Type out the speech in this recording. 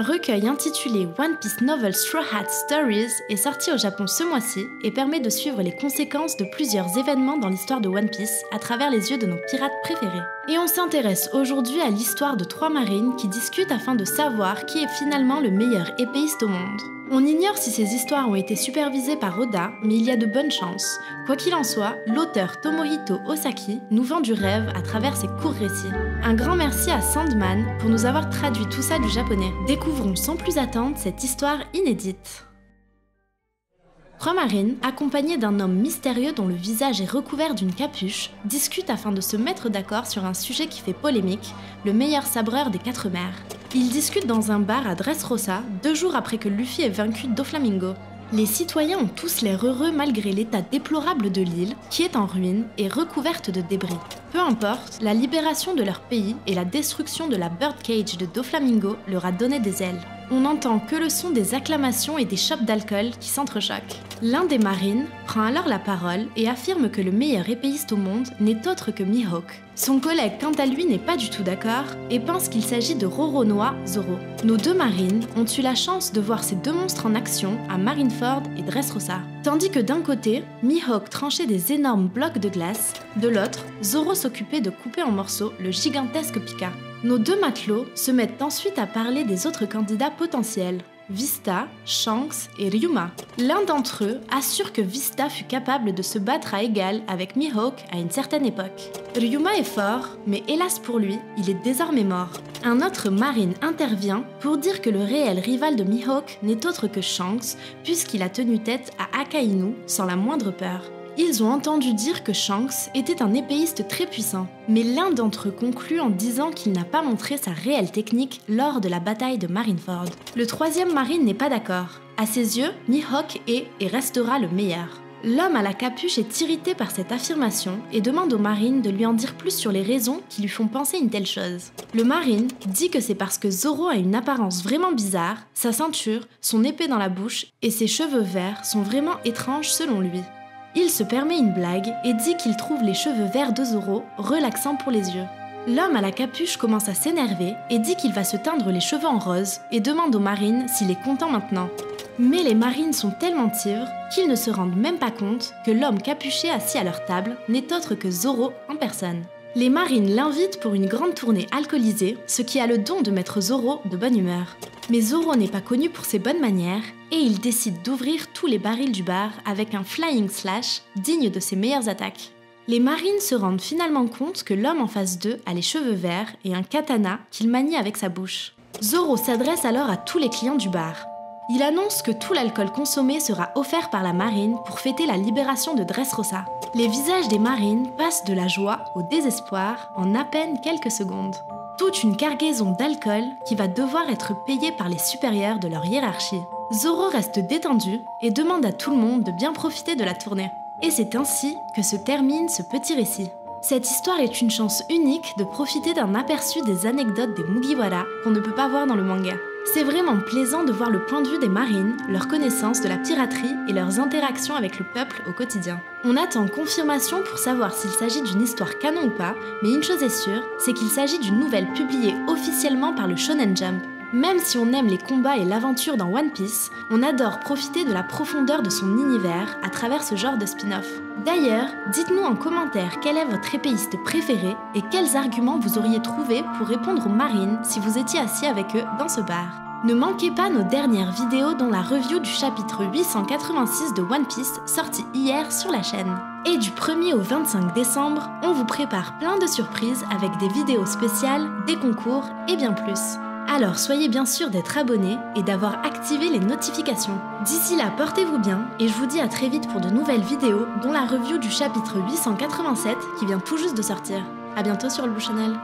Un recueil intitulé One Piece Novel Straw Hat Stories est sorti au Japon ce mois-ci et permet de suivre les conséquences de plusieurs événements dans l'histoire de One Piece à travers les yeux de nos pirates préférés. Et on s'intéresse aujourd'hui à l'histoire de 3 marines qui discutent afin de savoir qui est finalement le meilleur épéiste au monde. On ignore si ces histoires ont été supervisées par Oda, mais il y a de bonnes chances. Quoi qu'il en soit, l'auteur Tomohito Osaki nous vend du rêve à travers ses courts récits. Un grand merci à Sandman pour nous avoir traduit tout ça du japonais. Découvrons sans plus attendre cette histoire inédite. 3 marines, accompagnées d'un homme mystérieux dont le visage est recouvert d'une capuche, discutent afin de se mettre d'accord sur un sujet qui fait polémique, le meilleur sabreur des 4 mers. Ils discutent dans un bar à Dressrosa, 2 jours après que Luffy ait vaincu Doflamingo. Les citoyens ont tous l'air heureux malgré l'état déplorable de l'île, qui est en ruine et recouverte de débris. Peu importe, la libération de leur pays et la destruction de la birdcage de Doflamingo leur a donné des ailes. On n'entend que le son des acclamations et des chopes d'alcool qui s'entrechoquent. L'un des marines prend alors la parole et affirme que le meilleur épéiste au monde n'est autre que Mihawk. Son collègue, quant à lui, n'est pas du tout d'accord et pense qu'il s'agit de Roronoa Zoro. Nos 2 marines ont eu la chance de voir ces 2 monstres en action à Marineford et Dressrosa. Tandis que d'un côté, Mihawk tranchait des énormes blocs de glace, de l'autre, Zoro s'occupait de couper en morceaux le gigantesque Pika. Nos 2 matelots se mettent ensuite à parler des autres candidats potentiels, Vista, Shanks et Ryuma. L'un d'entre eux assure que Vista fut capable de se battre à égal avec Mihawk à une certaine époque. Ryuma est fort, mais hélas pour lui, il est désormais mort. Un autre marine intervient pour dire que le réel rival de Mihawk n'est autre que Shanks, puisqu'il a tenu tête à Akainu sans la moindre peur. Ils ont entendu dire que Shanks était un épéiste très puissant, mais l'un d'entre eux conclut en disant qu'il n'a pas montré sa réelle technique lors de la bataille de Marineford. Le 3e marine n'est pas d'accord. À ses yeux, Mihawk est et restera le meilleur. L'homme à la capuche est irrité par cette affirmation et demande aux marines de lui en dire plus sur les raisons qui lui font penser une telle chose. Le marine dit que c'est parce que Zoro a une apparence vraiment bizarre, sa ceinture, son épée dans la bouche et ses cheveux verts sont vraiment étranges selon lui. Il se permet une blague et dit qu'il trouve les cheveux verts de Zoro relaxants pour les yeux. L'homme à la capuche commence à s'énerver et dit qu'il va se teindre les cheveux en rose et demande aux marines s'il est content maintenant. Mais les marines sont tellement ivres qu'ils ne se rendent même pas compte que l'homme capuché assis à leur table n'est autre que Zoro en personne. Les marines l'invitent pour une grande tournée alcoolisée, ce qui a le don de mettre Zoro de bonne humeur. Mais Zoro n'est pas connu pour ses bonnes manières et il décide d'ouvrir tous les barils du bar avec un flying slash digne de ses meilleures attaques. Les marines se rendent finalement compte que l'homme en face d'eux a les cheveux verts et un katana qu'il manie avec sa bouche. Zoro s'adresse alors à tous les clients du bar. Il annonce que tout l'alcool consommé sera offert par la marine pour fêter la libération de Dressrosa. Les visages des marines passent de la joie au désespoir en à peine quelques secondes. Toute une cargaison d'alcool qui va devoir être payée par les supérieurs de leur hiérarchie. Zoro reste détendu et demande à tout le monde de bien profiter de la tournée. Et c'est ainsi que se termine ce petit récit. Cette histoire est une chance unique de profiter d'un aperçu des anecdotes des Mugiwara qu'on ne peut pas voir dans le manga. C'est vraiment plaisant de voir le point de vue des marines, leur connaissance de la piraterie et leurs interactions avec le peuple au quotidien. On attend confirmation pour savoir s'il s'agit d'une histoire canon ou pas, mais une chose est sûre, c'est qu'il s'agit d'une nouvelle publiée officiellement par le Shonen Jump. Même si on aime les combats et l'aventure dans One Piece, on adore profiter de la profondeur de son univers à travers ce genre de spin-off. D'ailleurs, dites-nous en commentaire quel est votre épéiste préféré et quels arguments vous auriez trouvé pour répondre aux marines si vous étiez assis avec eux dans ce bar. Ne manquez pas nos dernières vidéos dont la review du chapitre 886 de One Piece sorti hier sur la chaîne. Et du 1er au 25 décembre, on vous prépare plein de surprises avec des vidéos spéciales, des concours et bien plus. Alors soyez bien sûr d'être abonnés et d'avoir activé les notifications. D'ici là, portez-vous bien et je vous dis à très vite pour de nouvelles vidéos, dont la review du chapitre 887 qui vient tout juste de sortir. A bientôt sur le Blue Channel.